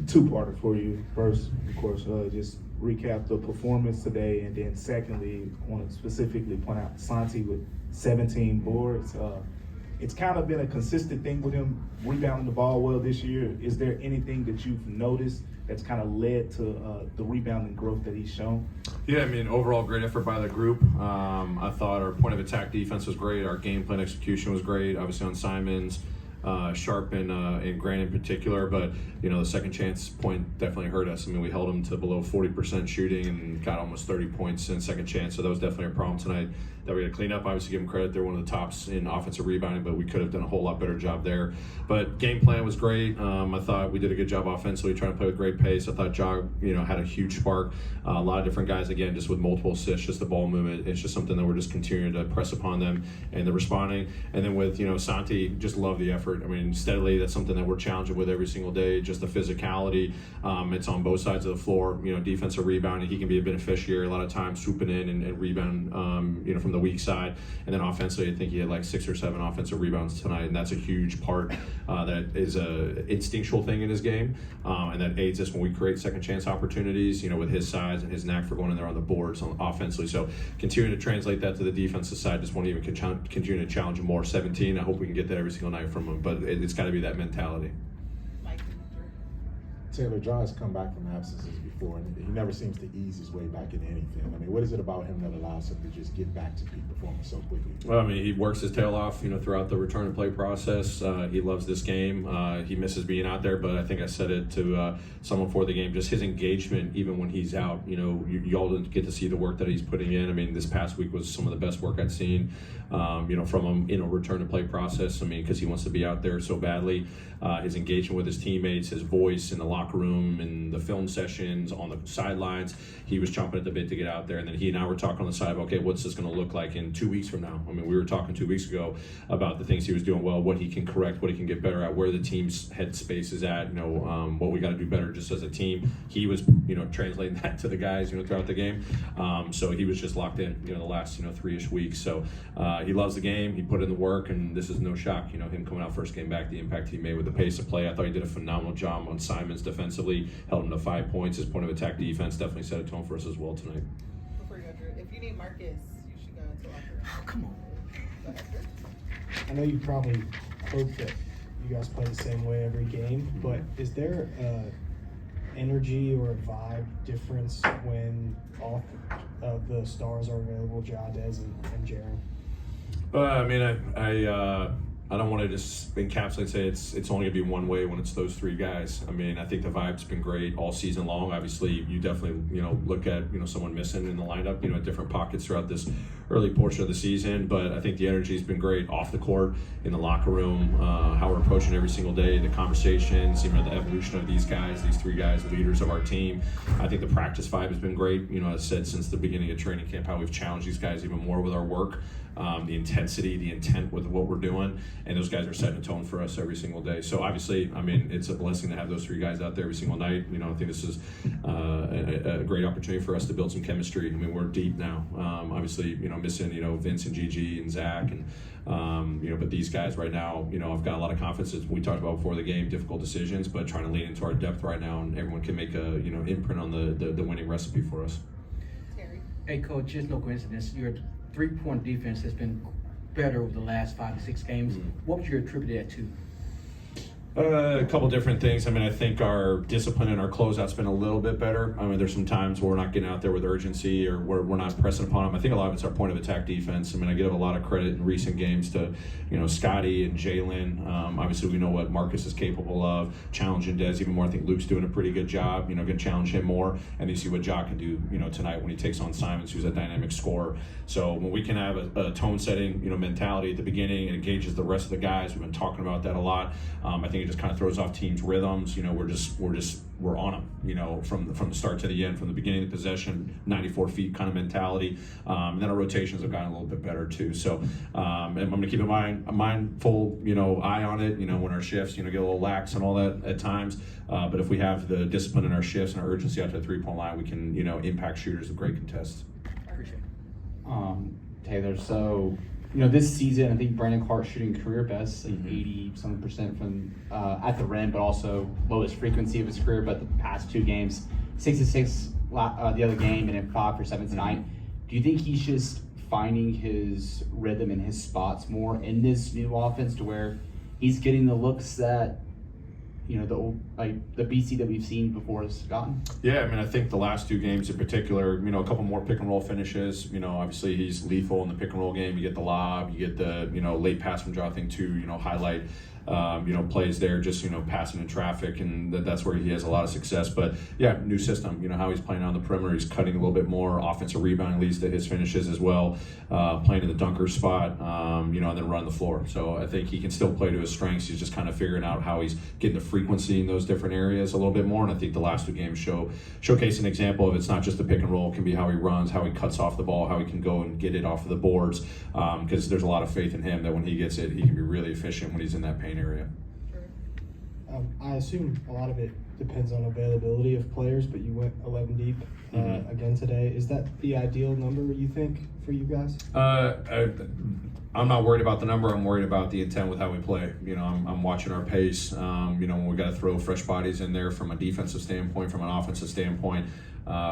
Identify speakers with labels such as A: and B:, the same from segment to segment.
A: Two-parter for you. First, of course, just recap the performance today, and then secondly, I want to specifically point out Santi with 17 boards. It's kind of been a consistent thing with him rebounding the ball well this year. Is there anything that you've noticed that's kind of led to the rebounding growth that he's shown?
B: Yeah, I mean, overall great effort by the group. I thought our point of attack defense was great. Our game plan execution was great, obviously on Simons, Sharp and Grant in particular, but the second chance point definitely hurt us. I mean, we held them to below 40% shooting and got almost 30 points in second chance, so that was definitely a problem tonight that we had to clean up. Obviously give them credit, they're one of the tops in offensive rebounding, but we could have done a whole lot better job there. But game plan was great. I thought we did a good job offensively, trying to play with great pace. I thought Jog had a huge spark. A lot of different guys, again, just with multiple assists, just the ball movement. It's just something that we're just continuing to press upon them, and they're responding. And then with Santi, just love the effort. I mean, steadily, that's something that we're challenging with every single day, just the physicality. It's on both sides of the floor. Defensive rebounding, he can be a beneficiary a lot of times, swooping in and rebound from the weak side. And then offensively, I think he had like 6 or 7 offensive rebounds tonight, and that's a huge part that is a instinctual thing in his game, and that aids us when we create second chance opportunities, with his size and his knack for going in there on the boards offensively. So continuing to translate that to the defensive side, just want to even continue to challenge him more. 17, I hope we can get that every single night from him, but it's got to be that mentality.
C: Taylor, Ja has come back from absences before, and he never seems to ease his way back into anything. I mean, what is it about him that allows him to just get back to peak performance so quickly?
B: Well, I mean, he works his tail off, throughout the return to play process. He loves this game. He misses being out there, but I think I said it to someone before the game, just his engagement, even when he's out, you all didn't get to see the work that he's putting in. I mean, this past week was some of the best work I'd seen, from him in a return to play process. I mean, because he wants to be out there so badly. His engagement with his teammates, his voice in the locker room, and the film sessions on the sidelines, he was chomping at the bit to get out there. And then he and I were talking on the side of, okay, what's this going to look like in 2 weeks from now? I mean, we were talking 2 weeks ago about the things he was doing well, what he can correct, what he can get better at, where the team's headspace is at, what we got to do better just as a team. He was, translating that to the guys, throughout the game. So he was just locked in, the last, 3-ish weeks. So he loves the game. He put in the work, and this is no shock, him coming out first game back, the impact he made with the pace of play. I thought he did a phenomenal job on Simons defensively, held him to 5 points. His point of attack defense definitely set a tone for us as well tonight.
D: Before you go, Drew, if you need Marcus, you should go to locker room.
A: Oh, come on.
D: Go ahead, Drew.
E: I know you probably hope that you guys play the same way every game, but is there energy or a vibe difference when all of the stars are available, Ja, Dez, and Jaren?
B: I mean, I don't want to just encapsulate and say it's only going to be one way when it's those 3 guys. I mean, I think the vibe's been great all season long. Obviously, you definitely, look at, someone missing in the lineup, at different pockets throughout this early portion of the season. But I think the energy's been great off the court, in the locker room, how we're approaching every single day, the conversations, the evolution of these guys, these 3 guys, leaders of our team. I think the practice vibe has been great. As I said, since the beginning of training camp, how we've challenged these guys even more with our work. The intensity, the intent with what we're doing, and those guys are setting a tone for us every single day. So obviously, I mean, it's a blessing to have those 3 guys out there every single night. I think this is a great opportunity for us to build some chemistry. I mean, we're deep now. Obviously, missing, Vince and Gigi and Zach, and but these guys right now, I've got a lot of confidence. As we talked about before the game, difficult decisions, but trying to lean into our depth right now, and everyone can make a imprint on the winning recipe for us.
D: Terry.
F: Hey, Coach, it's no coincidence. Your 3-point defense has been better over the last 5 to 6 games. What would you attribute that to?
B: A couple different things. I mean, I think our discipline and our closeout's been a little bit better. I mean, there's some times where we're not getting out there with urgency, or we're not pressing upon them. I think a lot of it's our point of attack defense. I mean, I give a lot of credit in recent games to, Scotty and Jalen. Obviously, we know what Marcus is capable of. Challenging Dez even more. I think Luke's doing a pretty good job. Going to challenge him more, and you see what Ja can do, tonight when he takes on Simons, who's a dynamic scorer. So when we can have a tone-setting, mentality at the beginning, it engages the rest of the guys. We've been talking about that a lot. I think it just kind of throws off teams' rhythms. We're on them, from the start to the end, from the beginning of the possession, 94 feet kind of mentality. And then our rotations have gotten a little bit better too. So I'm going to keep a mindful, eye on it, when our shifts, get a little lax and all that at times. But if we have the discipline in our shifts and our urgency out to the 3-point line, we can, impact shooters with great contests.
F: Appreciate it.
G: Taylor, so this season, I think Brandon Clark's shooting career best, like
B: Mhm.
G: 80-something% from at the rim, but also lowest frequency of his career. But the past 2 games, 6-6 the other game, and then 5 for 7 tonight. Do you think he's just finding his rhythm and his spots more in this new offense to where he's getting the looks that the old, the BC that we've seen before has gotten?
B: Yeah, I mean, I think the last 2 games in particular, a couple more pick and roll finishes. Obviously he's lethal in the pick and roll game. You get the lob, you get the late pass from Jonathan to highlight plays there, just passing in traffic, and that's where he has a lot of success. But yeah, new system. How he's playing on the perimeter, he's cutting a little bit more. Offensive rebounding leads to his finishes as well. Playing in the dunker spot, and then run the floor. So I think he can still play to his strengths. He's just kind of figuring out how he's getting the frequency in those different areas a little bit more. And I think the last 2 games showcase an example of it's not just the pick and roll. It can be how he runs, how he cuts off the ball, how he can go and get it off of the boards. Because there's a lot of faith in him that when he gets it, he can be really efficient when he's in that paint area.
E: I assume a lot of it depends on availability of players, but you went 11 deep again today. Is that the ideal number, you think, for you guys?
B: I'm not worried about the number. I'm worried about the intent with how we play. I'm watching our pace. When we got to throw fresh bodies in there from a defensive standpoint, from an offensive standpoint.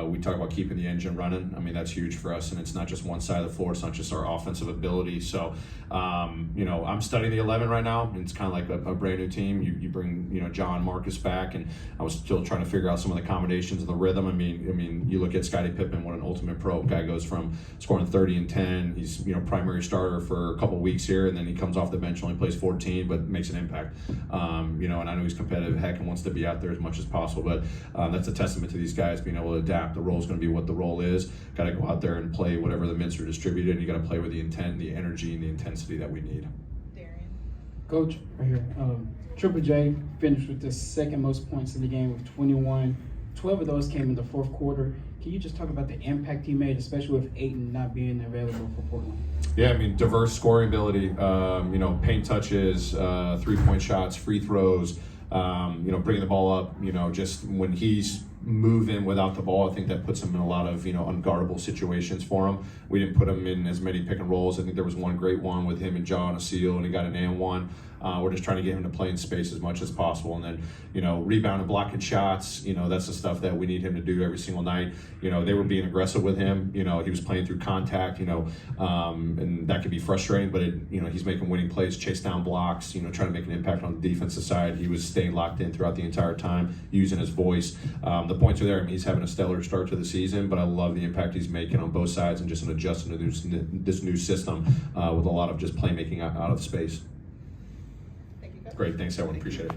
B: We talk about keeping the engine running. I mean, that's huge for us, and it's not just one side of the floor. It's not just our offensive ability. So, I'm studying the 11 right now. And it's kind of like a brand new team. You bring, John Marcus back, and I was still trying to figure out some of the accommodations and the rhythm. I mean, you look at Scottie Pippen, what an ultimate pro. Guy goes from scoring 30 and 10. He's, primary starter for a couple weeks here, and then he comes off the bench, only plays 14, but makes an impact. And I know he's competitive, heck, and wants to be out there as much as possible. But that's a testament to these guys being able to adapt. The role is going to be what the role is. Got to go out there and play whatever the minutes are distributed, and you got to play with the intent, the energy, and the intensity that we need.
D: Darian.
H: Coach, right here. Triple J finished with the 2nd most points in the game with 21. 12 of those came in the 4th quarter. Can you just talk about the impact he made, especially with Ayton not being available for Portland?
B: Yeah, I mean, diverse scoring ability, paint touches, 3-point shots, free throws, bringing the ball up, just when he's moving without the ball, I think that puts him in a lot of, unguardable situations for him. We didn't put him in as many pick and rolls. I think there was one great one with him and John, a seal, and he got an and one. We're just trying to get him to play in space as much as possible. And then, rebound and blocking shots, that's the stuff that we need him to do every single night. They were being aggressive with him. He was playing through contact, and that could be frustrating, but he's making winning plays, chase down blocks, trying to make an impact on the defensive side. He was staying locked in throughout the entire time, using his voice. The points are there. I mean, he's having a stellar start to the season, but I love the impact he's making on both sides and just in adjusting to this new system with a lot of just playmaking out of space.
D: Thank you, Coach.
B: Great, thanks everyone, appreciate it.